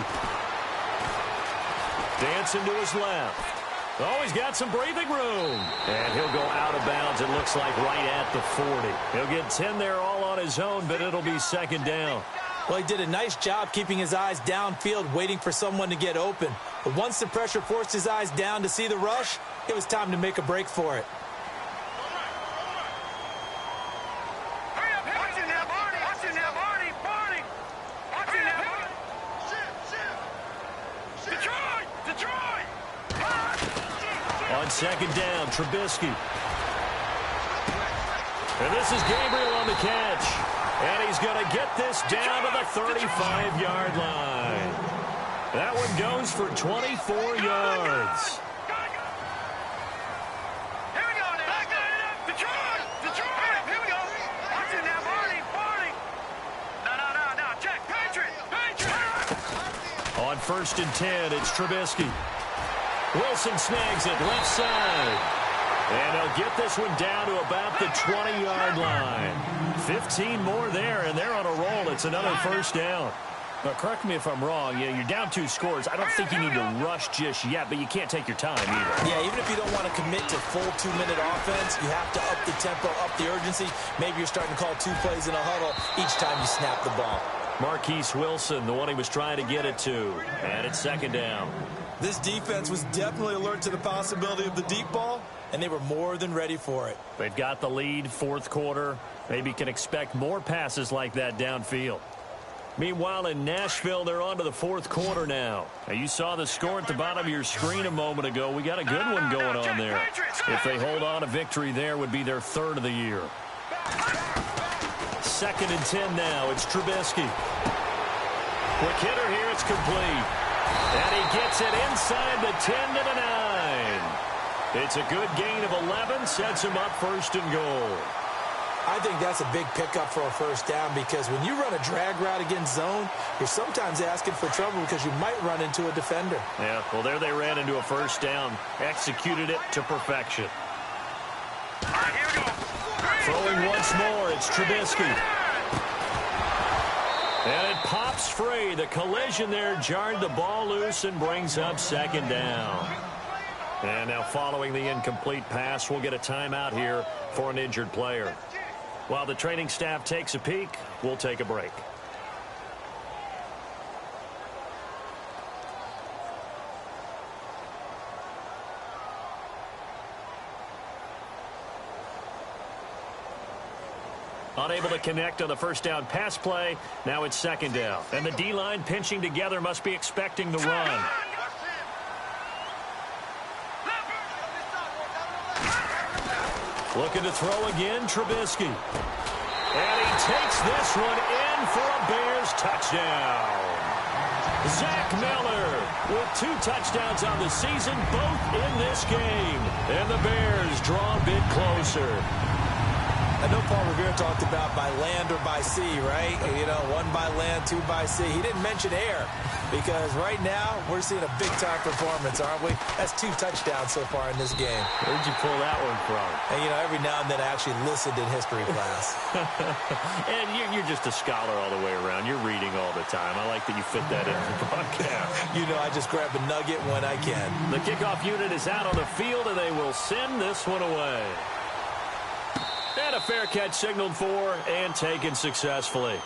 Dancing to his left. Oh, he's got some breathing room. And he'll go out of bounds, it looks like, right at the 40. He'll get 10 there all on his own, but it'll be 2nd down. Well, he did a nice job keeping his eyes downfield, waiting for someone to get open. But once the pressure forced his eyes down to see the rush, it was time to make a break for it. On 2nd down, Trubisky. And this is Gabriel on the catch. And he's going to get this down to the 35-yard line. That one goes for 24 yards. Here we go now. Detroit. Detroit. Here we go. Watch it now, Barney. No. Check. Patriot. On 1st and 10, it's Trubisky. Wilson snags it left side. And he'll get this one down to about the 20-yard line. 15 more there, and they're on a roll. It's another 1st down. Now, correct me if I'm wrong. Yeah, you're down 2 scores. I don't think you need to rush just yet, but you can't take your time either. Yeah, even if you don't want to commit to full 2-minute offense, you have to up the tempo, up the urgency. Maybe you're starting to call 2 plays in a huddle each time you snap the ball. Marquise Wilson, the one he was trying to get it to. And it's 2nd down. This defense was definitely alert to the possibility of the deep ball, and they were more than ready for it. They've got the lead, 4th quarter. Maybe can expect more passes like that downfield. Meanwhile, in Nashville, they're on to the 4th quarter now. Now, you saw the score at the bottom of your screen a moment ago. We got a good one going on there. If they hold on, a victory there would be their 3rd of the year. 2nd and 10 now. It's Trubisky. Quick hitter here. It's complete. And he gets it inside the 10 to the 9. It's a good gain of 11. Sets him up 1st and goal. I think that's a big pickup for a 1st down because when you run a drag route against zone, you're sometimes asking for trouble because you might run into a defender. Yeah, well, there they ran into a 1st down. Executed it to perfection. All right, here we go. Throwing once more, it's Trubisky. And it pops free. The collision there jarred the ball loose and brings up 2nd down. And now following the incomplete pass, we'll get a timeout here for an injured player. While the training staff takes a peek, we'll take a break. Unable to connect on the 1st down pass play. Now it's 2nd down. And the D-line pinching together must be expecting the run. Looking to throw again, Trubisky. And he takes this one in for a Bears touchdown. Zach Miller with 2 touchdowns on the season, both in this game. And the Bears draw a bit closer. I know Paul Revere talked about by land or by sea, right? You know, 1 by land, 2 by sea. He didn't mention air because right now we're seeing a big-time performance, aren't we? That's 2 touchdowns so far in this game. Where'd you pull that one from? And, you know, every now and then I actually listened in history class. And you're just a scholar all the way around. You're reading all the time. I like that you fit that in the broadcast. You know, I just grab a nugget when I can. The kickoff unit is out on the field, and they will send this one away. And a fair catch signaled for and taken successfully.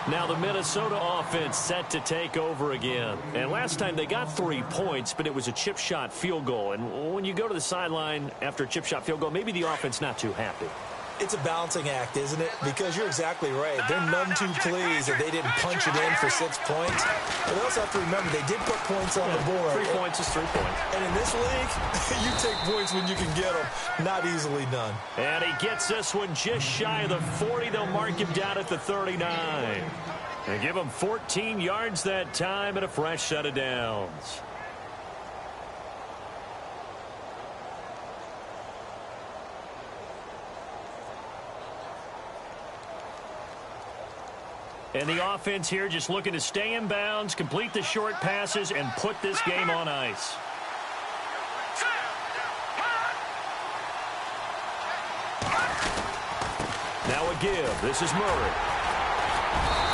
Now the Minnesota offense set to take over again. And last time they got 3 points, but it was a chip shot field goal. And when you go to the sideline after a chip shot field goal, maybe the offense not too happy. It's a balancing act, isn't it? Because you're exactly right. They're none too pleased that they didn't punch it in for 6 points. But they also have to remember they did put points on the board. 3 points is 3 points. And in this league, you take points when you can get them. Not easily done. And he gets this one just shy of the 40. They'll mark him down at the 39. And give him 14 yards that time and a fresh set of downs. And the offense here just looking to stay in bounds, complete the short passes, and put this game on ice. Now a give. This is Murray.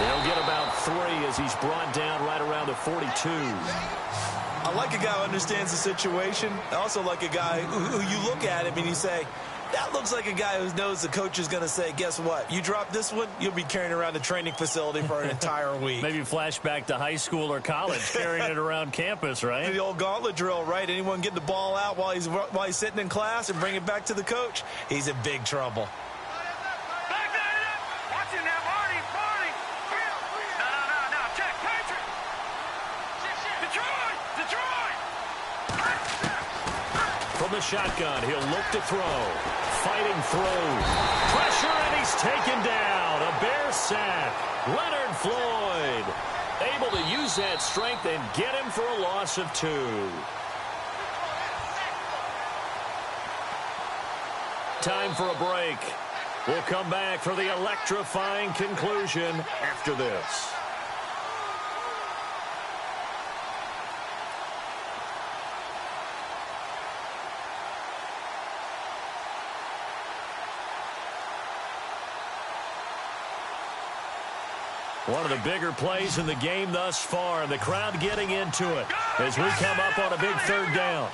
They'll get about 3 as he's brought down right around the 42. I like a guy who understands the situation. I also like a guy who you look at him and you say, that looks like a guy who knows the coach is going to say, guess what? You drop this one, you'll be carrying around the training facility for an entire week. Maybe flashback to high school or college, carrying it around campus, right? The old gauntlet drill, right? Anyone get the ball out while he's sitting in class and bring it back to the coach, he's in big trouble. Watch it now, Marty. No, check, Patrick. Detroit. From the shotgun, he'll look to throw. Fighting through. Pressure, and he's taken down. A Bear sack. Leonard Floyd able to use that strength and get him for a loss of 2. Time for a break. We'll come back for the electrifying conclusion after this. One of the bigger plays in the game thus far, and the crowd getting into it as we come up on a big 3rd down.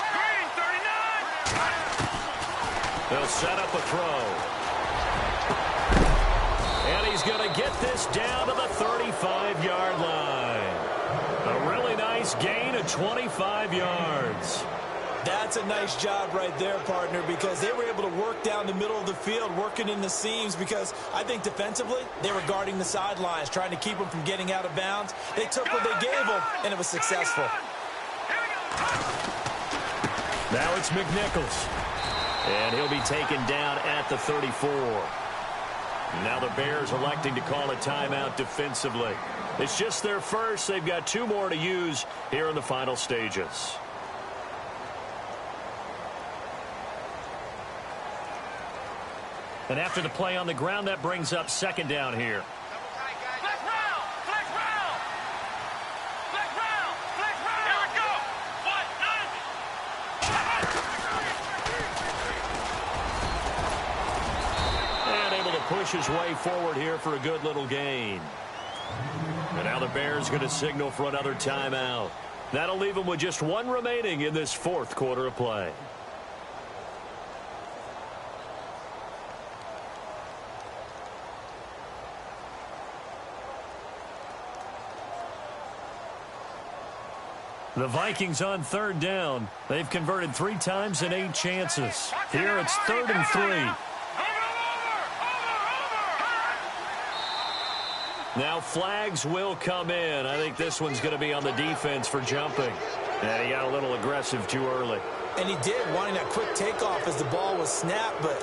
Green, 39. They'll set up a throw. And he's going to get this down to the 35-yard line. A really nice gain of 25 yards. That's a nice job right there, partner, because they were able to work down the middle of the field, working in the seams, because I think defensively they were guarding the sidelines, trying to keep them from getting out of bounds. They took what they gave them, and it was successful. Now it's McNichols. And he'll be taken down at the 34. Now the Bears electing to call a timeout defensively. It's just their first. They've got 2 more to use here in the final stages. And after the play on the ground, that brings up 2nd down here. And able to push his way forward here for a good little gain. And now the Bears going to signal for another timeout. That'll leave them with just 1 remaining in this 4th quarter of play. The Vikings on 3rd down. They've converted 3 times in 8 chances. Here it's 3rd and 3. Now flags will come in. I think this one's going to be on the defense for jumping. And he got a little aggressive too early. And he did, wanting that quick takeoff as the ball was snapped, but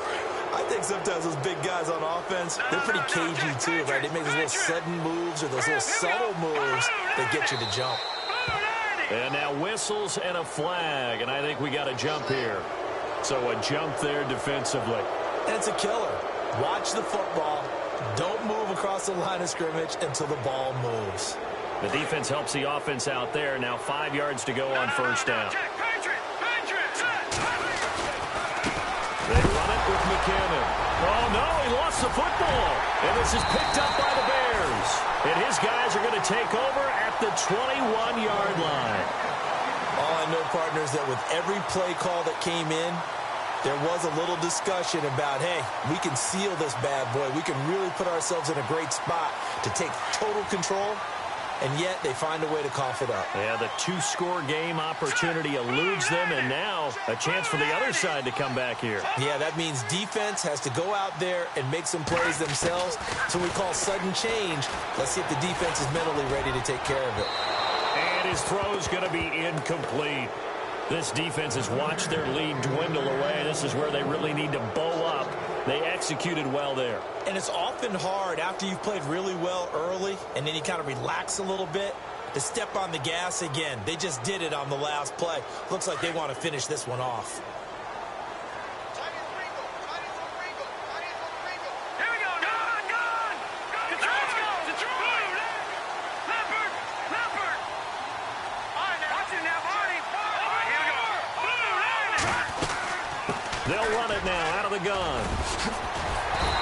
I think sometimes those big guys on offense, they're pretty cagey too, right? They make those little sudden moves or those little subtle moves that get you to jump. And now whistles and a flag, and I think we got a jump here. So a jump there defensively. And it's a killer. Watch the football. Don't move across the line of scrimmage until the ball moves. The defense helps the offense out there. Now 5 yards to go on first down. They run it with McKinnon. Oh, no, he lost the football. And this is picked up by the Bears. And his guys are going to take over at the 21-yard line. All I know, partners, that with every play call that came in, there was a little discussion about, hey, we can seal this bad boy. We can really put ourselves in a great spot to take total control. And yet they find a way to cough it up. Yeah, the 2-score game opportunity eludes them, and now a chance for the other side to come back here. Yeah, that means defense has to go out there and make some plays themselves. So we call sudden change. Let's see if the defense is mentally ready to take care of it. And his throw's going to be incomplete. This defense has watched their lead dwindle away. This is where they really need to bow up. They executed well there. And it's often hard after you've played really well early and then you kind of relax a little bit to step on the gas again. They just did it on the last play. Looks like they want to finish this one off. They'll run it now out of the gun.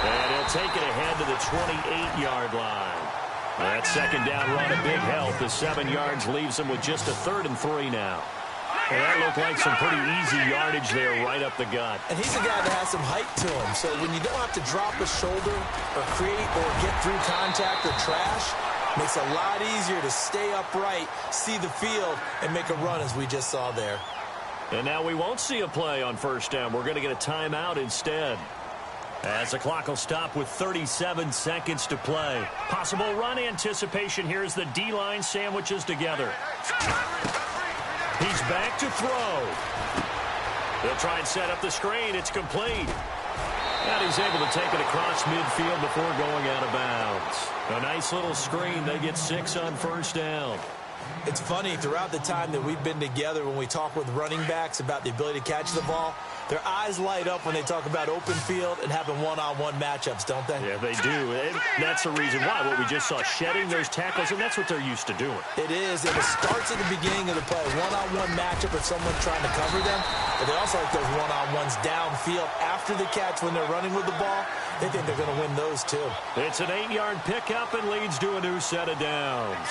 And he'll take it ahead to the 28-yard line. That second down run a big help. The 7 yards leaves him with just a 3rd and 3 now. And that looked like some pretty easy yardage there right up the gut. And he's a guy that has some height to him. So when you don't have to drop a shoulder or create or get through contact or trash, makes it a lot easier to stay upright, see the field, and make a run as we just saw there. And now we won't see a play on first down. We're going to get a timeout instead. As the clock will stop with 37 seconds to play. Possible run anticipation here as the D-line sandwiches together. He's back to throw. They'll try and set up the screen. It's complete. And he's able to take it across midfield before going out of bounds. A nice little screen. They get 6 on first down. It's funny, throughout the time that we've been together, when we talk with running backs about the ability to catch the ball, their eyes light up when they talk about open field and having one-on-one matchups, don't they? Yeah, they do. And that's the reason why. What we just saw, shedding those tackles, and that's what they're used to doing. It is, and it starts at the beginning of the play. One-on-one matchup with someone trying to cover them, but they also like those one-on-ones downfield after the catch when they're running with the ball. They think they're going to win those, too. It's an 8-yard pickup and leads to a new set of downs.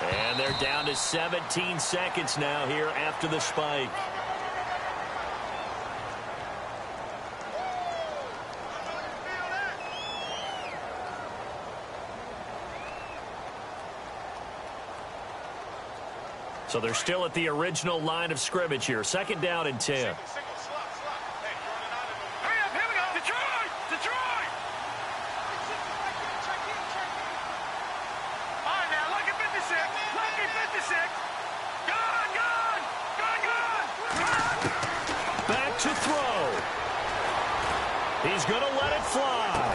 And they're down to 17 seconds now here after the spike. So they're still at the original line of scrimmage here. 2nd down and 10. To throw. He's going to let it fly.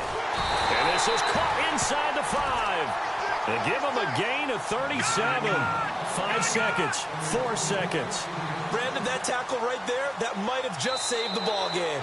And this is caught inside the 5. They give him a gain of 37. 5 seconds. 4 seconds. Brandon, that tackle right there, that might have just saved the ball game.